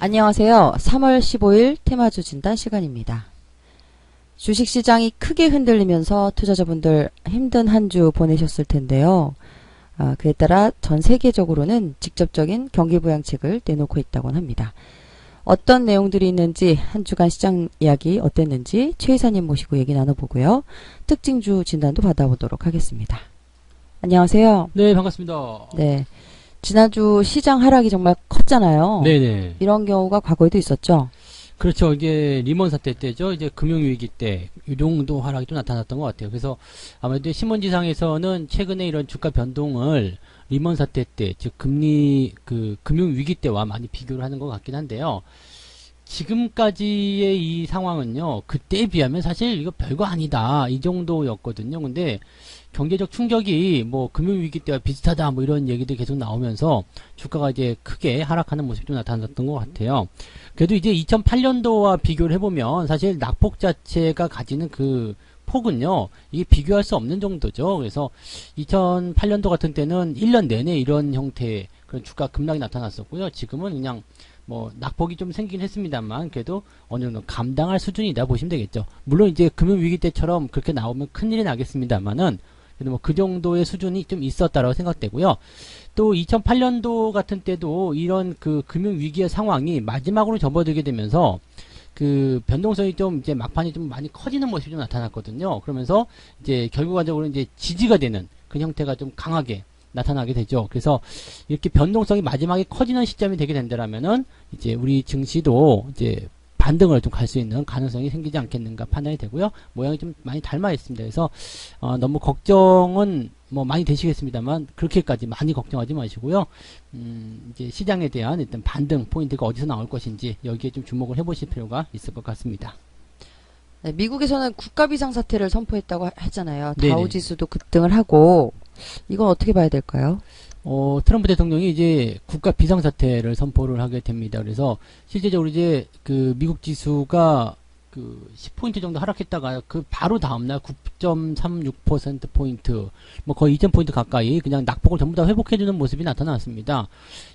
안녕하세요. 3월 15일 테마주 진단 시간입니다. 주식시장이 크게 흔들리면서 투자자분들 힘든 한 주 보내셨을 텐데요. 그에 따라 전 세계적으로는 직접적인 경기부양책을 내놓고 있다고 합니다. 어떤 내용들이 있는지 한 주간 시장 이야기 어땠는지 최 이사님 모시고 얘기 나눠보고요. 특징주 진단도 받아보도록 하겠습니다. 안녕하세요. 네, 반갑습니다. 네, 지난주 시장 하락이 정말 컸잖아요. 네네. 이런 경우가 과거에도 있었죠. 그렇죠. 이게 리먼 사태 때죠. 이제 금융위기 때 유동도 하락이 좀 나타났던 것 같아요. 그래서 아무래도 신문지상에서는 최근에 이런 주가 변동을 리먼 사태 때, 즉 금리 금융위기 때와 많이 비교를 하는 것 같긴 한데요. 지금까지의 이 상황은요, 그때에 비하면 사실 이거 별거 아니다, 이 정도였거든요. 근데 경제적 충격이 뭐 금융위기 때와 비슷하다, 뭐 이런 얘기들이 계속 나오면서 주가가 이제 크게 하락하는 모습이 좀 나타났던 것 같아요. 그래도 이제 2008년도와 비교를 해보면 사실 낙폭 자체가 가지는 그 폭은요, 이게 비교할 수 없는 정도죠. 그래서 2008년도 같은 때는 1년 내내 이런 형태의 그런 주가 급락이 나타났었고요. 지금은 그냥 뭐 낙폭이 좀 생기긴 했습니다만 그래도 어느 정도 감당할 수준이다 보시면 되겠죠. 물론 이제 금융위기 때처럼 그렇게 나오면 큰일이 나겠습니다만은 그래도 뭐 그 정도의 수준이 좀 있었다라고 생각되고요. 또 2008년도 같은 때도 이런 그 금융위기의 상황이 마지막으로 접어들게 되면서 그 변동성이 좀 이제 막판이 좀 많이 커지는 모습이 좀 나타났거든요. 그러면서 이제 결과적으로 이제 지지가 되는 그 형태가 좀 강하게 나타나게 되죠. 그래서 이렇게 변동성이 마지막에 커지는 시점이 되게 된다면은 이제 우리 증시도 이제 반등을 좀 갈 수 있는 가능성이 생기지 않겠는가 판단이 되고요. 모양이 좀 많이 닮아 있습니다. 그래서 너무 걱정은 뭐 많이 되시겠습니다만 그렇게까지 많이 걱정하지 마시고요. 이제 시장에 대한 일단 반등 포인트가 어디서 나올 것인지 여기에 좀 주목을 해보실 필요가 있을 것 같습니다. 네, 미국에서는 국가 비상사태를 선포했다고 했잖아요. 네네. 다우지수도 급등을 하고 이건 어떻게 봐야 될까요? 트럼프 대통령이 이제 국가 비상사태를 선포를 하게 됩니다. 그래서 실제적으로 이제 그 미국 지수가 그 10포인트 정도 하락했다가 그 바로 다음날 9.36%포인트, 뭐 거의 2,000포인트 가까이 그냥 낙폭을 전부 다 회복해주는 모습이 나타났습니다.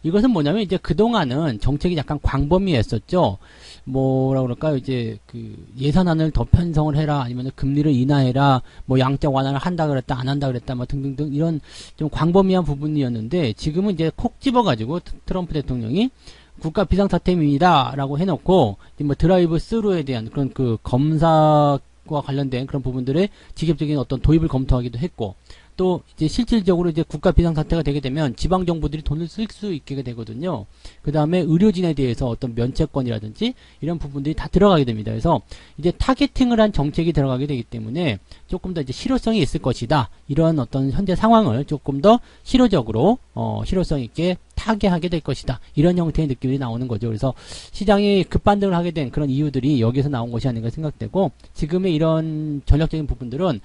이것은 뭐냐면 이제 그동안은 정책이 약간 광범위했었죠. 뭐라 그럴까요? 이제 그 예산안을 더 편성을 해라, 아니면 금리를 인하해라, 뭐 양적 완화를 한다 그랬다, 안 한다 그랬다, 뭐 등등등 이런 좀 광범위한 부분이었는데 지금은 이제 콕 집어가지고 트럼프 대통령이 국가 비상사태입니다 라고 해놓고 뭐 드라이브 스루에 대한 그런 그 검사와 관련된 그런 부분들의 직접적인 어떤 도입을 검토하기도 했고, 또 이제 실질적으로 이제 국가 비상사태가 되게 되면 지방 정부들이 돈을 쓸 수 있게 되거든요. 그 다음에 의료진에 대해서 어떤 면책권이라든지 이런 부분들이 다 들어가게 됩니다. 그래서 이제 타겟팅을 한 정책이 들어가게 되기 때문에 조금 더 이제 실효성이 있을 것이다, 이런 어떤 현재 상황을 조금 더 실효적으로 실효성 있게 타개하게 될 것이다, 이런 형태의 느낌이 나오는 거죠. 그래서 시장이 급반등을 하게 된 그런 이유들이 여기서 나온 것이 아닌가 생각되고, 지금의 이런 전략적인 부분들은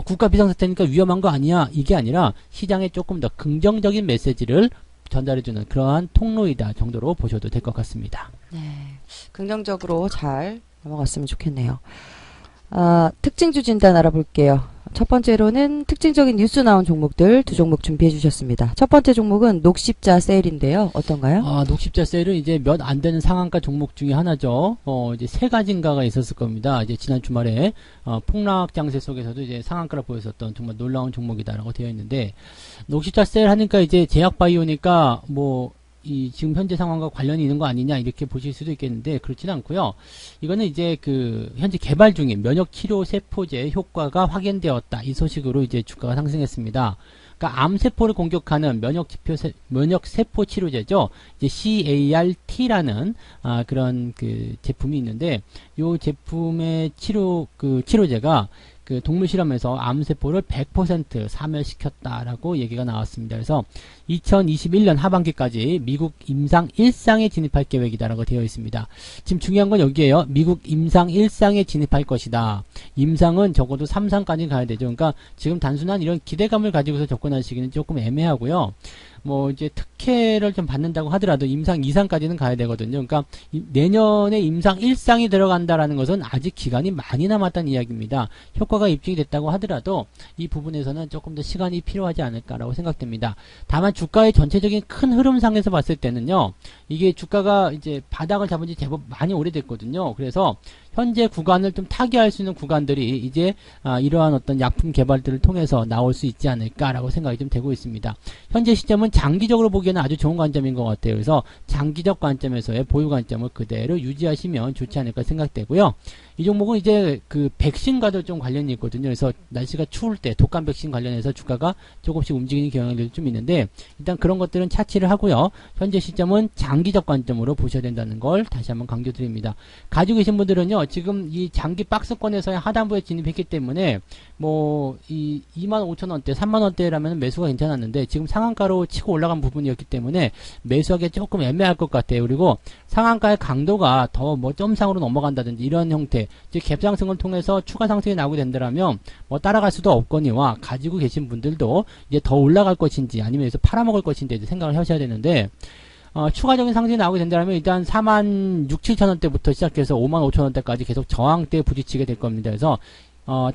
국가 비상사태니까 위험한 거 아니야, 이게 아니라 시장에 조금 더 긍정적인 메시지를 전달해주는 그러한 통로이다 정도로 보셔도 될 것 같습니다. 네, 긍정적으로 잘 넘어갔으면 좋겠네요. 특징주 진단 알아볼게요. 첫 번째로는 특징적인 뉴스 나온 종목들 두 종목 준비해 주셨습니다. 첫 번째 종목은 녹십자 셀인데요. 어떤가요? 녹십자 셀은 이제 몇 안 되는 상한가 종목 중에 하나죠. 이제 세 가지인가가 있었을 겁니다. 이제 지난 주말에 폭락 장세 속에서도 이제 상한가를 보였었던 정말 놀라운 종목이다라고 되어 있는데, 녹십자 셀 하니까 이제 제약바이오니까 뭐 이 지금 현재 상황과 관련이 있는 거 아니냐, 이렇게 보실 수도 있겠는데 그렇지는 않고요. 이거는 이제 그 현재 개발 중인 면역 치료 세포제 효과가 확인되었다, 이 소식으로 이제 주가가 상승했습니다. 그러니까 암 세포를 공격하는 면역 세포 치료제죠. 이제 CAR-T라는 그런 그 제품이 있는데, 이 제품의 치료제가 그 동물 실험에서 암세포를 100% 사멸시켰다라고 얘기가 나왔습니다. 그래서 2021년 하반기까지 미국 임상 1상에 진입할 계획이다라고 되어 있습니다. 지금 중요한 건 여기에요. 미국 임상 1상에 진입할 것이다. 임상은 적어도 3상까지 가야 되죠. 그러니까 지금 단순한 이런 기대감을 가지고서 접근하시기는 조금 애매하고요. 뭐 이제 특혜를 좀 받는다고 하더라도 임상 2상까지는 가야 되거든요. 그러니까 내년에 임상 1상이 들어간다라는 것은 아직 기간이 많이 남았다는 이야기입니다. 효과가 입증이 됐다고 하더라도 이 부분에서는 조금 더 시간이 필요하지 않을까라고 생각됩니다. 다만 주가의 전체적인 큰 흐름상에서 봤을 때는요, 이게 주가가 이제 바닥을 잡은 지 제법 많이 오래됐거든요. 그래서 현재 구간을 좀 타개할 수 있는 구간들이 이제 이러한 어떤 약품 개발들을 통해서 나올 수 있지 않을까라고 생각이 좀 되고 있습니다. 현재 시점은 장기적으로 보기에는 아주 좋은 관점인 것 같아요. 그래서 장기적 관점에서의 보유 관점을 그대로 유지하시면 좋지 않을까 생각되고요. 이 종목은 이제 그 백신과도 좀 관련이 있거든요. 그래서 날씨가 추울 때 독감 백신 관련해서 주가가 조금씩 움직이는 경향들이 좀 있는데, 일단 그런 것들은 차치를 하고요. 현재 시점은 장기적 관점으로 보셔야 된다는 걸 다시 한번 강조드립니다. 가지고 계신 분들은요, 지금 이 장기 박스권에서의 하단부에 진입했기 때문에 뭐 이 25,000원대, 3만원대라면 매수가 괜찮았는데 지금 상한가로 치고 올라간 부분이었기 때문에 매수하기 조금 애매할 것 같아요. 그리고 상한가의 강도가 더 뭐 점상으로 넘어간다든지 이런 형태, 즉 갭상승을 통해서 추가 상승이 나오게 된다면 뭐 따라갈 수도 없거니와, 가지고 계신 분들도 이제 더 올라갈 것인지 아니면 여기서 팔아먹을 것인지 이제 생각을 하셔야 되는데, 추가적인 상승이 나오게 된다면 일단 46,000~47,000원대부터 시작해서 55,000원대까지 계속 저항대에 부딪히게 될 겁니다. 그래서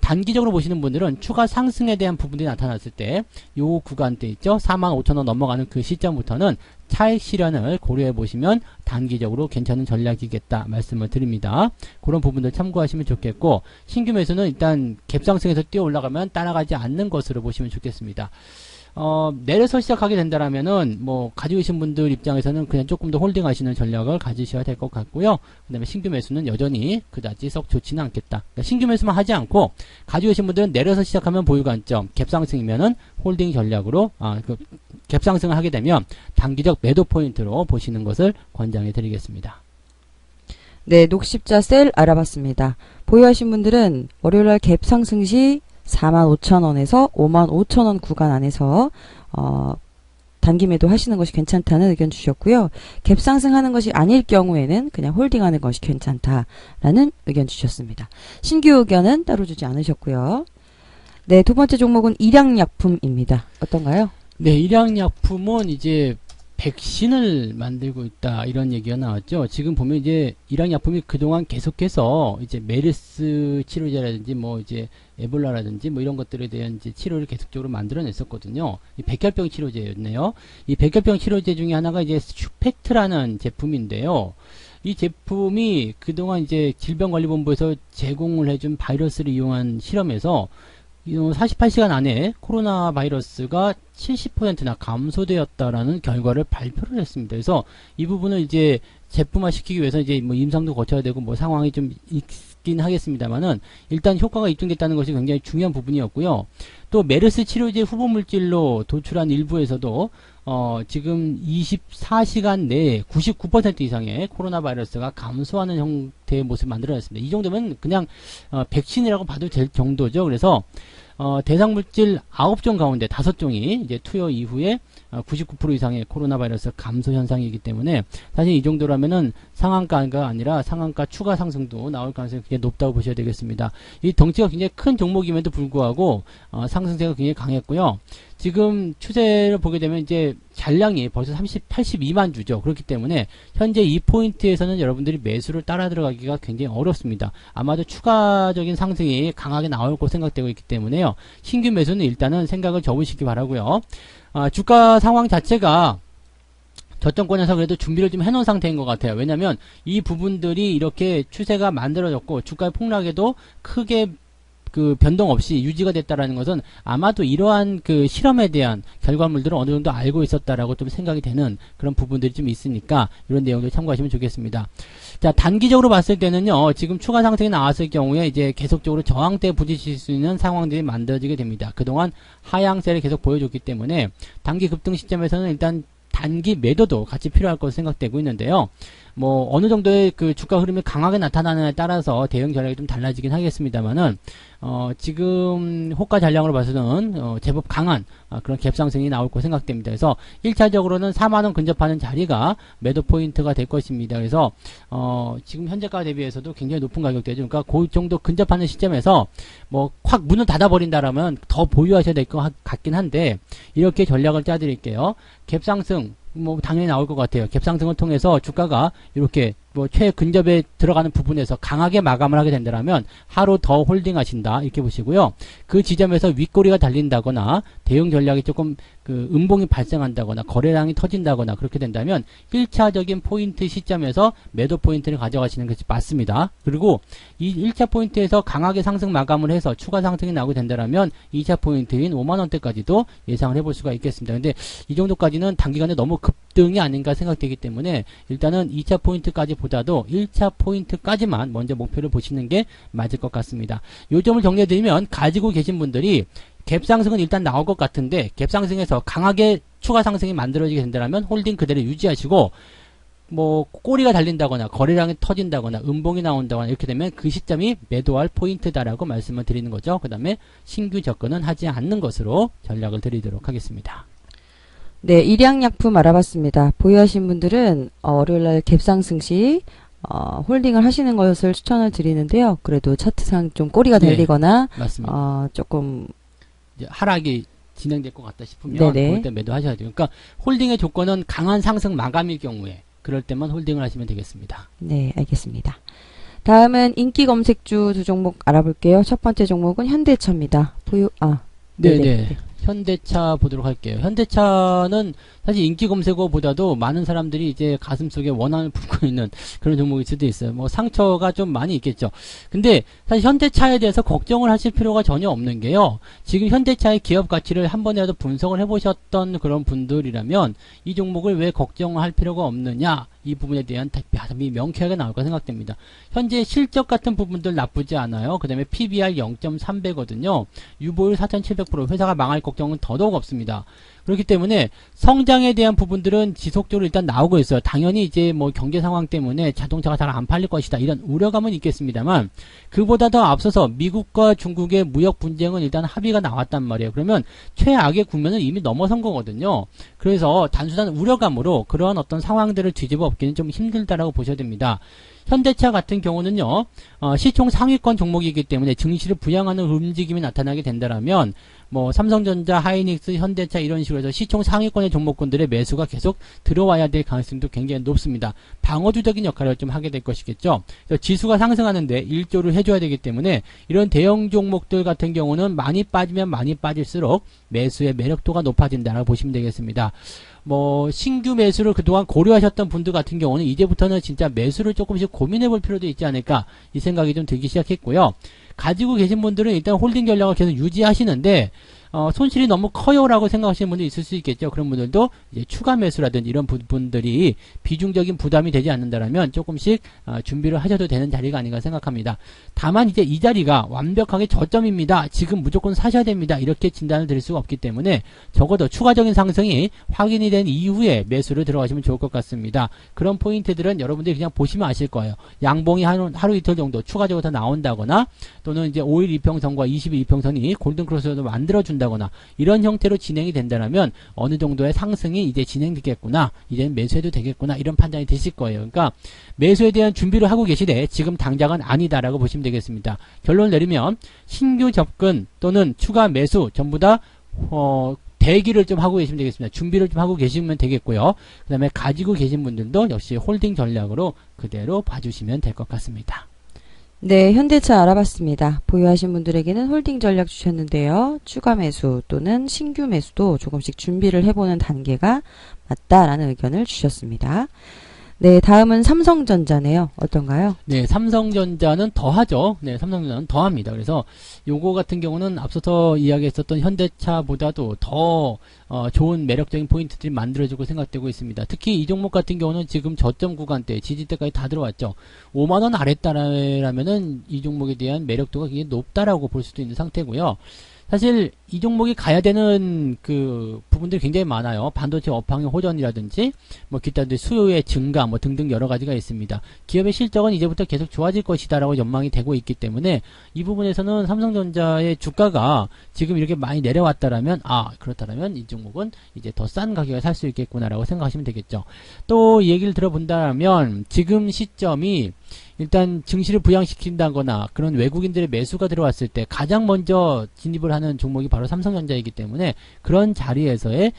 단기적으로 보시는 분들은 추가 상승에 대한 부분들이 나타났을 때 요 구간대 있죠, 45,000원 넘어가는 그 시점부터는 차익 실현을 고려해 보시면 단기적으로 괜찮은 전략이겠다 말씀을 드립니다. 그런 부분들 참고하시면 좋겠고, 신규 매수는 일단 갭상승에서 뛰어 올라가면 따라가지 않는 것으로 보시면 좋겠습니다. 내려서 시작하게 된다라면은 뭐 가지고 계신 분들 입장에서는 그냥 조금 더 홀딩 하시는 전략을 가지셔야 될 것 같고요. 그 다음에 신규 매수는 여전히 그다지 썩 좋지는 않겠다. 그러니까 신규 매수만 하지 않고 가지고 계신 분들은 내려서 시작하면 보유 관점, 갭상승이면은 홀딩 전략으로 갭상승을 하게 되면 단기적 매도 포인트로 보시는 것을 권장해 드리겠습니다. 네, 녹십자 셀 알아봤습니다. 보유하신 분들은 월요일날 갭 상승 시 45,000원에서 55,000원 구간 안에서 단기 매도 하시는 것이 괜찮다는 의견 주셨고요. 갭 상승하는 것이 아닐 경우에는 그냥 홀딩하는 것이 괜찮다라는 의견 주셨습니다. 신규 의견은 따로 주지 않으셨고요. 네, 두 번째 종목은 일양약품입니다. 어떤가요? 네, 일양약품은 이제 백신을 만들고 있다 이런 얘기가 나왔죠. 지금 보면 이제 일양약품이 그동안 계속해서 이제 메르스 치료제라든지 뭐 이제 에볼라라든지 뭐 이런 것들에 대한 이제 치료를 계속적으로 만들어냈었거든요. 이 백혈병 치료제였네요. 이 백혈병 치료제 중에 하나가 이제 슈펙트라는 제품인데요. 이 제품이 그동안 이제 질병관리본부에서 제공을 해준 바이러스를 이용한 실험에서 48시간 안에 코로나 바이러스가 70%나 감소되었다라는 결과를 발표를 했습니다. 그래서 이 부분을 이제 제품화 시키기 위해서 이제 뭐 임상도 거쳐야 되고 뭐 상황이 좀 있긴 하겠습니다만은 일단 효과가 입증됐다는 것이 굉장히 중요한 부분이었고요. 또 메르스 치료제 후보 물질로 도출한 일부에서도 지금 24시간 내에 99% 이상의 코로나 바이러스가 감소하는 형태의 모습을 만들어냈습니다. 이 정도면 그냥 백신이라고 봐도 될 정도죠. 그래서 대상 물질 9종 가운데 5종이 이제 투여 이후에 99% 이상의 코로나 바이러스 감소 현상이기 때문에 사실 이 정도라면은 상한가가 아니라 상한가 추가 상승도 나올 가능성이 굉장히 높다고 보셔야 되겠습니다. 이 덩치가 굉장히 큰 종목임에도 불구하고 상승세가 굉장히 강했고요. 지금 추세를 보게 되면 이제 잔량이 벌써 82만 주죠. 그렇기 때문에 현재 이 포인트에서는 여러분들이 매수를 따라 들어가기가 굉장히 어렵습니다. 아마도 추가적인 상승이 강하게 나올 것으로 생각되고 있기 때문에요. 신규 매수는 일단은 생각을 접으시기 바라고요. 주가 상황 자체가 저점권에서 그래도 준비를 좀 해놓은 상태인 것 같아요. 왜냐하면 이 부분들이 이렇게 추세가 만들어졌고 주가의 폭락에도 크게 그 변동 없이 유지가 됐다라는 것은 아마도 이러한 그 실험에 대한 결과물들을 어느 정도 알고 있었다라고 좀 생각이 되는 그런 부분들이 좀 있으니까 이런 내용들 참고하시면 좋겠습니다. 자, 단기적으로 봤을 때는요, 지금 추가 상승이 나왔을 경우에 이제 계속적으로 저항대에 부딪힐 수 있는 상황들이 만들어지게 됩니다. 그동안 하향세를 계속 보여줬기 때문에 단기 급등 시점에서는 일단 단기 매도도 같이 필요할 것으로 생각되고 있는데요. 뭐 어느 정도의 그 주가 흐름이 강하게 나타나느냐에 따라서 대응 전략이 좀 달라지긴 하겠습니다만은 지금 호가 잔량으로 봐서는 제법 강한 그런 갭상승이 나올 거 생각됩니다. 그래서 1차적으로는 4만원 근접하는 자리가 매도 포인트가 될 것입니다. 그래서 지금 현재가 대비해서도 굉장히 높은 가격대죠. 그러니까 그 정도 근접하는 시점에서 뭐 확 문을 닫아버린다라면 더 보유하셔야 될 것 같긴 한데, 이렇게 전략을 짜드릴게요. 갭상승 뭐 당연히 나올 것 같아요. 갭상승을 통해서 주가가 이렇게 뭐 최근접에 들어가는 부분에서 강하게 마감을 하게 된다면 하루 더 홀딩하신다 이렇게 보시고요. 그 지점에서 윗꼬리가 달린다거나 대응 전략이 조금 그 음봉이 발생한다거나 거래량이 터진다거나 그렇게 된다면 1차적인 포인트 시점에서 매도 포인트를 가져가시는 것이 맞습니다. 그리고 이 1차 포인트에서 강하게 상승 마감을 해서 추가 상승이 나오게 된다면 2차 포인트인 5만원대까지도 예상을 해볼 수가 있겠습니다. 근데 이 정도까지는 단기간에 너무 급등이 아닌가 생각되기 때문에 일단은 2차 포인트까지 보다도 1차 포인트까지만 먼저 목표를 보시는 게 맞을 것 같습니다. 요 점을 정리해드리면, 가지고 계신 분들이 갭상승은 일단 나올 것 같은데 갭상승에서 강하게 추가 상승이 만들어지게 된다면 홀딩 그대로 유지하시고, 뭐 꼬리가 달린다거나 거래량이 터진다거나 음봉이 나온다거나 이렇게 되면 그 시점이 매도할 포인트다라고 말씀을 드리는 거죠. 그 다음에 신규 접근은 하지 않는 것으로 전략을 드리도록 하겠습니다. 네, 일양약품 알아봤습니다. 보유하신 분들은 월요일날 갭상승 시 홀딩을 하시는 것을 추천을 드리는데요. 그래도 차트상 좀 꼬리가 네, 달리거나 맞습니다. 조금 이제 하락이 진행될 것 같다 싶으면 네네. 그럴 때 매도하셔야 돼요. 그러니까 홀딩의 조건은 강한 상승 마감일 경우에 그럴 때만 홀딩을 하시면 되겠습니다. 네, 알겠습니다. 다음은 인기 검색주 두 종목 알아볼게요. 첫 번째 종목은 현대차입니다. 네네. 현대차 보도록 할게요. 현대차는 사실 인기 검색어보다도 많은 사람들이 이제 가슴속에 원한을 품고 있는 그런 종목일 수도 있어요. 뭐 상처가 좀 많이 있겠죠. 근데 사실 현대차에 대해서 걱정을 하실 필요가 전혀 없는 게요. 지금 현대차의 기업 가치를 한 번이라도 분석을 해보셨던 그런 분들이라면 이 종목을 왜 걱정할 필요가 없느냐, 이 부분에 대한 답이 명쾌하게 나올 까 생각됩니다. 현재 실적 같은 부분들 나쁘지 않아요. 그 다음에 PBR 0.3배거든요. 유보율 4,700%, 회사가 망할 걱정은 더더욱 없습니다. 그렇기 때문에 성장에 대한 부분들은 지속적으로 일단 나오고 있어요. 당연히 이제 뭐 경제 상황 때문에 자동차가 잘 안 팔릴 것이다, 이런 우려감은 있겠습니다만, 그보다 더 앞서서 미국과 중국의 무역 분쟁은 일단 합의가 나왔단 말이에요. 그러면 최악의 국면은 이미 넘어선 거거든요. 그래서 단순한 우려감으로 그러한 어떤 상황들을 뒤집어 엎기는 좀 힘들다라고 보셔야 됩니다. 현대차 같은 경우는요, 시총 상위권 종목이기 때문에 증시를 부양하는 움직임이 나타나게 된다면, 뭐 삼성전자, 하이닉스, 현대차 이런 식으로 해서 시총 상위권의 종목군들의 매수가 계속 들어와야 될 가능성도 굉장히 높습니다. 방어주적인 역할을 좀 하게 될 것이겠죠. 그래서 지수가 상승하는데 일조를 해줘야 되기 때문에 이런 대형 종목들 같은 경우는 많이 빠지면 많이 빠질수록 매수의 매력도가 높아진다라고 보시면 되겠습니다. 뭐 신규 매수를 그동안 고려하셨던 분들 같은 경우는 이제부터는 진짜 매수를 조금씩 고민해 볼 필요도 있지 않을까, 이 생각이 좀 들기 시작했고요. 가지고 계신 분들은 일단 홀딩 전략을 계속 유지하시는데 손실이 너무 커요라고 생각하시는 분도 있을 수 있겠죠. 그런 분들도 이제 추가 매수라든지 이런 부분들이 비중적인 부담이 되지 않는다라면 조금씩 준비를 하셔도 되는 자리가 아닌가 생각합니다. 다만 이제 이 자리가 완벽하게 저점입니다, 지금 무조건 사셔야 됩니다, 이렇게 진단을 드릴 수가 없기 때문에 적어도 추가적인 상승이 확인이 된 이후에 매수를 들어가시면 좋을 것 같습니다. 그런 포인트들은 여러분들이 그냥 보시면 아실 거예요. 양봉이 하루 이틀 정도 추가적으로 더 나온다거나, 또는 이제 5일 이평선과 20일 이평선이 골든크로스로 만들어준다거나, 이런 형태로 진행이 된다면 어느 정도의 상승이 이제 진행되겠구나, 이제는 매수해도 되겠구나, 이런 판단이 드실 거예요. 그러니까 매수에 대한 준비를 하고 계시되 지금 당장은 아니다라고 보시면 되겠습니다. 결론을 내리면 신규 접근 또는 추가 매수 전부 다 대기를 좀 하고 계시면 되겠습니다. 준비를 좀 하고 계시면 되겠고요. 그 다음에 가지고 계신 분들도 역시 홀딩 전략으로 그대로 봐주시면 될 것 같습니다. 네, 현대차 알아봤습니다. 보유하신 분들에게는 홀딩 전략 주셨는데요. 추가 매수 또는 신규 매수도 조금씩 준비를 해보는 단계가 맞다라는 의견을 주셨습니다. 네, 다음은 삼성전자네요. 어떤가요? 네, 삼성전자는 더하죠. 네, 삼성전자는 더합니다. 그래서 요거 같은 경우는 앞서서 이야기했었던 현대차보다도 더 좋은 매력적인 포인트들이 만들어지고 생각되고 있습니다. 특히 이 종목 같은 경우는 지금 저점 구간대, 지지대까지 다 들어왔죠. 5만원 아래따라면은 이 종목에 대한 매력도가 굉장히 높다라고 볼 수도 있는 상태고요. 사실 이 종목이 가야 되는 그 부분들이 굉장히 많아요. 반도체 업황의 호전이라든지 뭐 기타들 수요의 증가 뭐 등등 여러 가지가 있습니다. 기업의 실적은 이제부터 계속 좋아질 것이다라고 전망이 되고 있기 때문에 이 부분에서는 삼성전자의 주가가 지금 이렇게 많이 내려왔다라면 그렇다면 이 종목은 이제 더 싼 가격에 살 수 있겠구나라고 생각하시면 되겠죠. 또 얘기를 들어본다면 지금 시점이 일단 증시를 부양시킨다거나 그런 외국인들의 매수가 들어왔을 때 가장 먼저 진입을 하는 종목이 바로 삼성전자이기 때문에 그런 자리에서의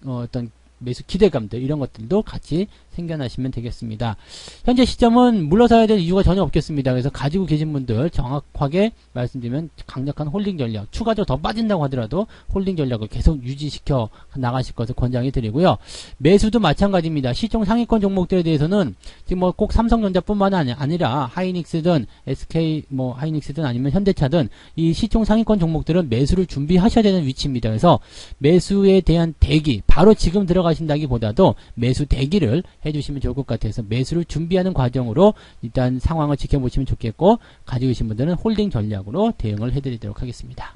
어떤 매수 기대감들 이런 것들도 같이 생겨나시면 되겠습니다. 현재 시점은 물러서야 될 이유가 전혀 없겠습니다. 그래서 가지고 계신 분들 정확하게 말씀드리면 강력한 홀딩 전략, 추가적으로 더 빠진다고 하더라도 홀딩 전략을 계속 유지시켜 나가실 것을 권장해 드리고요. 매수도 마찬가지입니다. 시총 상위권 종목들에 대해서는 지금 뭐 꼭 삼성전자뿐만 아니라 하이닉스든 SK 뭐 하이닉스든 아니면 현대차든 이 시총 상위권 종목들은 매수를 준비하셔야 되는 위치입니다. 그래서 매수에 대한 대기, 바로 지금 들어가신다기보다도 매수 대기를 해주시면 좋을 것 같아서 매수를 준비하는 과정으로 일단 상황을 지켜보시면 좋겠고 가지고 계신 분들은 홀딩 전략으로 대응을 해드리도록 하겠습니다.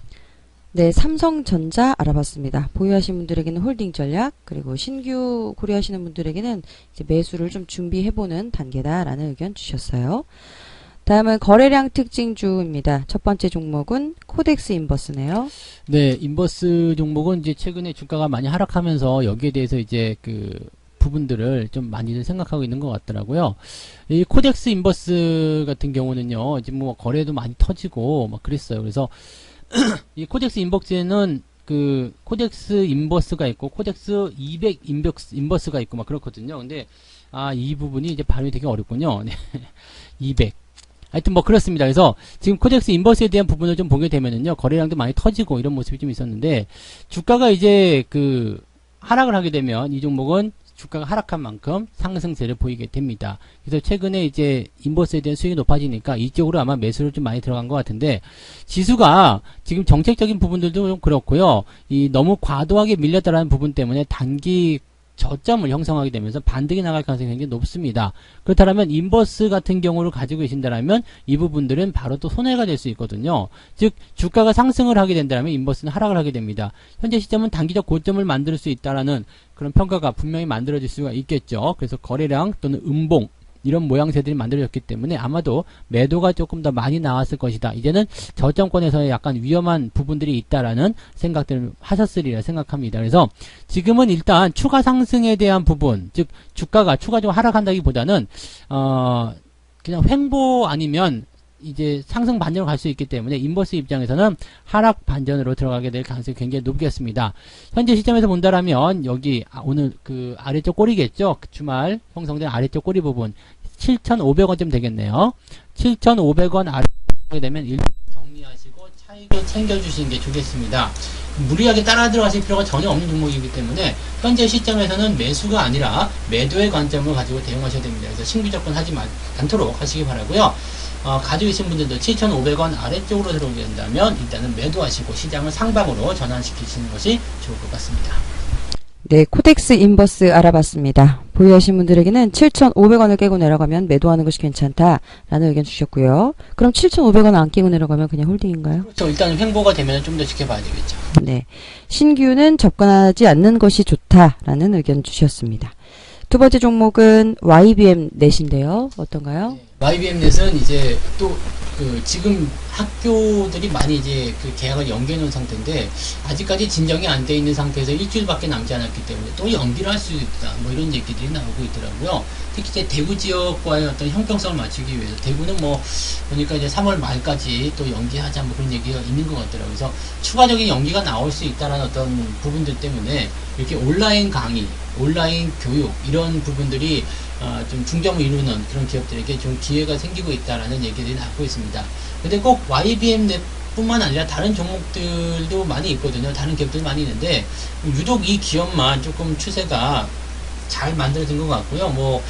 네, 삼성전자 알아봤습니다. 보유하신 분들에게는 홀딩 전략, 그리고 신규 고려하시는 분들에게는 이제 매수를 좀 준비해보는 단계다라는 의견 주셨어요. 다음은 거래량 특징주입니다. 첫 번째 종목은 코덱스 인버스네요. 네, 인버스 종목은 이제 최근에 주가가 많이 하락하면서 여기에 대해서 이제 그 부분들을 좀 많이들 생각하고 있는 것 같더라고요. 이 코덱스 인버스 같은 경우는요, 지금 뭐 거래도 많이 터지고 막 그랬어요. 그래서 이 코덱스 인버스에는 그 코덱스 인버스가 있고 코덱스 200 인버스가 있고 막 그렇거든요. 근데 이 부분이 이제 발음이 되게 어렵군요. 네. 200. 하여튼 뭐 그렇습니다. 그래서 지금 코덱스 인버스에 대한 부분을 좀 보게 되면은요, 거래량도 많이 터지고 이런 모습이 좀 있었는데 주가가 이제 그 하락을 하게 되면 이 종목은 주가가 하락한 만큼 상승세를 보이게 됩니다. 그래서 최근에 이제 인버스에 대한 수익이 높아지니까 이쪽으로 아마 매수를 좀 많이 들어간 것 같은데 지수가 지금 정책적인 부분들도 좀 그렇고요. 이 너무 과도하게 밀렸다라는 부분 때문에 단기 저점을 형성하게 되면서 반등이 나갈 가능성이 굉장히 높습니다. 그렇다면 인버스 같은 경우를 가지고 계신다면 이 부분들은 바로 또 손해가 될 수 있거든요. 즉 주가가 상승을 하게 된다면 인버스는 하락을 하게 됩니다. 현재 시점은 단기적 고점을 만들 수 있다라는 그런 평가가 분명히 만들어질 수가 있겠죠. 그래서 거래량 또는 음봉 이런 모양새들이 만들어졌기 때문에 아마도 매도가 조금 더 많이 나왔을 것이다. 이제는 저점권에서의 약간 위험한 부분들이 있다라는 생각들을 하셨으리라 생각합니다. 그래서 지금은 일단 추가 상승에 대한 부분, 즉 주가가 추가적으로 하락한다기보다는 그냥 횡보 아니면 이제 상승 반전으로 갈 수 있기 때문에 인버스 입장에서는 하락 반전으로 들어가게 될 가능성이 굉장히 높겠습니다. 현재 시점에서 본다라면 여기 오늘 그 아래쪽 꼬리겠죠. 주말 형성된 아래쪽 꼬리 부분 7,500원쯤 되겠네요. 7,500원 아래 하게 되면 일단 정리하시고 차익을 챙겨주시는 게 좋겠습니다. 무리하게 따라 들어가실 필요가 전혀 없는 종목이기 때문에 현재 시점에서는 매수가 아니라 매도의 관점을 가지고 대응하셔야 됩니다. 그래서 신규 접근하지 않도록 하시기 바라고요. 가지고 계신 분들도 7,500원 아래쪽으로 들어오게 된다면 일단은 매도하시고 시장을 상방으로 전환시키시는 것이 좋을 것 같습니다. 네, 코덱스 인버스 알아봤습니다. 보유하신 분들에게는 7,500원을 깨고 내려가면 매도하는 것이 괜찮다라는 의견 주셨고요. 그럼 7,500원 안 깨고 내려가면 그냥 홀딩인가요? 그렇죠. 일단 횡보가 되면 좀 더 지켜봐야 되겠죠. 네, 신규는 접근하지 않는 것이 좋다라는 의견 주셨습니다. 두 번째 종목은 YBM 넷인데요. 어떤가요? 네, YBM넷은 이제 또 그 지금 학교들이 많이 이제 그 계약을 연기해 놓은 상태인데 아직까지 진정이 안 돼 있는 상태에서 일주일밖에 남지 않았기 때문에 또 연기를 할 수 있다 뭐 이런 얘기들이 나오고 있더라고요. 특히 이제 대구 지역과의 어떤 형평성을 맞추기 위해서 대구는 뭐 보니까 이제 3월 말까지 또 연기하자 뭐 그런 얘기가 있는 것 같더라고요. 그래서 추가적인 연기가 나올 수 있다라는 어떤 부분들 때문에 이렇게 온라인 강의, 온라인 교육 이런 부분들이 좀 중점을 이루는 그런 기업들에게 좀 기회가 생기고 있다라는 얘기들이 나오고 있습니다. 근데 꼭 YBM 뿐만 아니라 다른 종목들도 많이 있거든요. 다른 기업들 많이 있는데 유독 이 기업만 조금 추세가 잘 만들어진 것 같고요. 뭐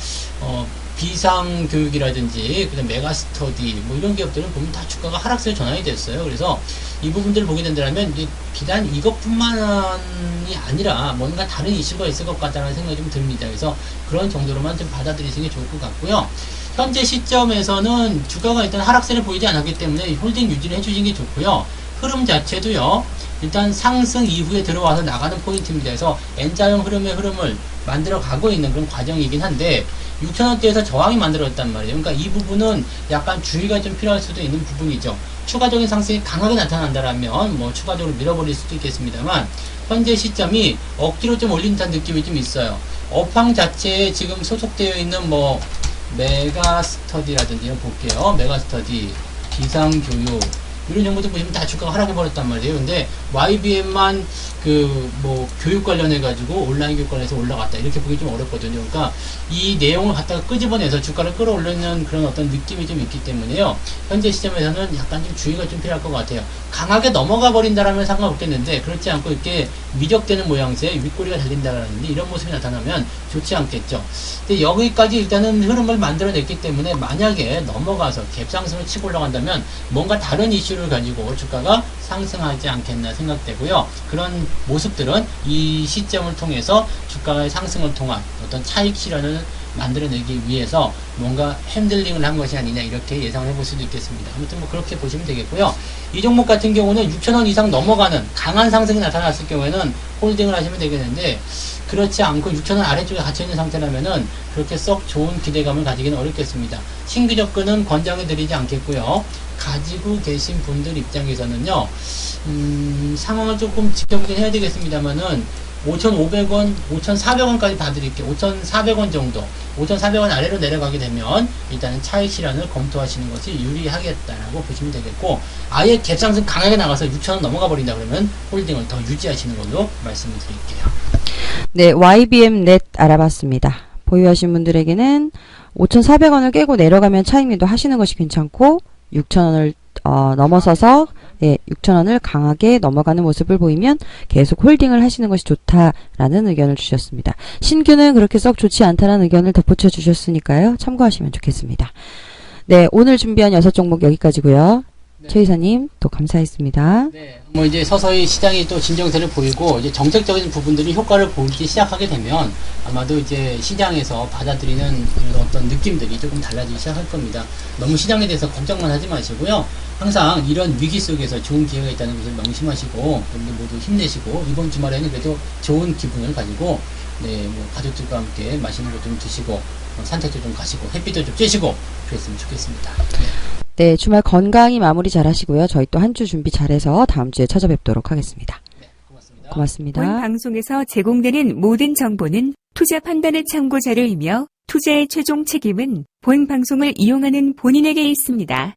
비상교육이라든지 그다음 메가스터디 뭐 이런 기업들은 보면 다 주가가 하락세로 전환이 됐어요. 그래서 이 부분들을 보게 된다면 비단 이것뿐만이 아니라 뭔가 다른 이슈가 있을 것 같다는 생각이 좀 듭니다. 그래서 그런 정도로만 좀 받아들이시는 게 좋을 것 같고요. 현재 시점에서는 주가가 일단 하락세를 보이지 않았기 때문에 홀딩 유지를 해주시는 게 좋고요. 흐름 자체도요. 일단 상승 이후에 들어와서 나가는 포인트입니다. 그래서 N자형 흐름의 흐름을 만들어 가고 있는 그런 과정이긴 한데 6,000원대에서 저항이 만들어졌단 말이에요. 그러니까 이 부분은 약간 주의가 좀 필요할 수도 있는 부분이죠. 추가적인 상승이 강하게 나타난다라면 뭐 추가적으로 밀어버릴 수도 있겠습니다만 현재 시점이 억지로 좀 올린 듯한 느낌이 좀 있어요. 업황 자체에 지금 소속되어 있는 뭐 메가스터디라든지 볼게요. 메가스터디, 비상교육 이런 정보들 보시면 다 주가가 하락해버렸단 말이에요. 근데 YBM만 그 뭐 교육 관련해가지고 온라인 교육 관련해서 올라갔다 이렇게 보기 좀 어렵거든요. 그러니까 이 내용을 갖다가 끄집어내서 주가를 끌어올리는 그런 어떤 느낌이 좀 있기 때문에요. 현재 시점에서는 약간 좀 주의가 좀 필요할 것 같아요. 강하게 넘어가 버린다라면 상관없겠는데 그렇지 않고 이렇게 미적되는 모양새에 윗꼬리가 달린다라는데 이런 모습이 나타나면 좋지 않겠죠. 근데 여기까지 일단은 흐름을 만들어냈기 때문에 만약에 넘어가서 갭상승을 치고 올라간다면 뭔가 다른 이슈를 가지고 주가가 상승하지 않겠나 생각되고요. 그런 모습들은 이 시점을 통해서 주가의 상승을 통한 어떤 차익 실현을 만들어내기 위해서 뭔가 핸들링을 한 것이 아니냐 이렇게 예상을 해볼 수도 있겠습니다. 아무튼 뭐 그렇게 보시면 되겠고요. 이 종목 같은 경우는 6,000원 이상 넘어가는 강한 상승이 나타났을 경우에는 홀딩을 하시면 되겠는데 그렇지 않고 6,000원 아래쪽에 갇혀있는 상태라면은 그렇게 썩 좋은 기대감을 가지기는 어렵겠습니다. 신규 접근은 권장해 드리지 않겠고요. 가지고 계신 분들 입장에서는요, 상황을 조금 지켜보긴 해야 되겠습니다만은 5,500원, 5,400원까지 봐드릴게요. 5,400원 정도. 5,400원 아래로 내려가게 되면 일단은 차익 실현을 검토하시는 것이 유리하겠다라고 보시면 되겠고, 아예 갭상승 강하게 나가서 6,000원 넘어가 버린다 그러면 홀딩을 더 유지하시는 걸로 말씀을 드릴게요. 네, YBM 넷 알아봤습니다. 보유하신 분들에게는 5,400원을 깨고 내려가면 차익 매도 하시는 것이 괜찮고 6,000원을 넘어서서 6,000원을 강하게 넘어가는 모습을 보이면 계속 홀딩을 하시는 것이 좋다라는 의견을 주셨습니다. 신규는 그렇게 썩 좋지 않다는 의견을 덧붙여 주셨으니까요. 참고하시면 좋겠습니다. 네, 오늘 준비한 6종목 여기까지고요. 네. 최 이사님 또 감사했습니다. 네, 뭐 이제 서서히 시장이 또 진정세를 보이고 이제 정책적인 부분들이 효과를 보이기 시작하게 되면 아마도 이제 시장에서 받아들이는 이런 어떤 느낌들이 조금 달라지기 시작할 겁니다. 너무 시장에 대해서 걱정만 하지 마시고요. 항상 이런 위기 속에서 좋은 기회가 있다는 것을 명심하시고 여러분들 모두 힘내시고 이번 주말에는 그래도 좋은 기분을 가지고 네, 뭐 가족들과 함께 맛있는 것 좀 드시고 산책도 좀 가시고 햇빛도 좀 쬐시고 그랬으면 좋겠습니다. 네, 주말 건강히 마무리 잘 하시고요. 저희 또 한 주 준비 잘해서 다음 주에 찾아뵙도록 하겠습니다. 네, 고맙습니다. 고맙습니다. 본 방송에서 제공되는 모든 정보는 투자 판단의 참고 자료이며 투자의 최종 책임은 본 방송을 이용하는 본인에게 있습니다.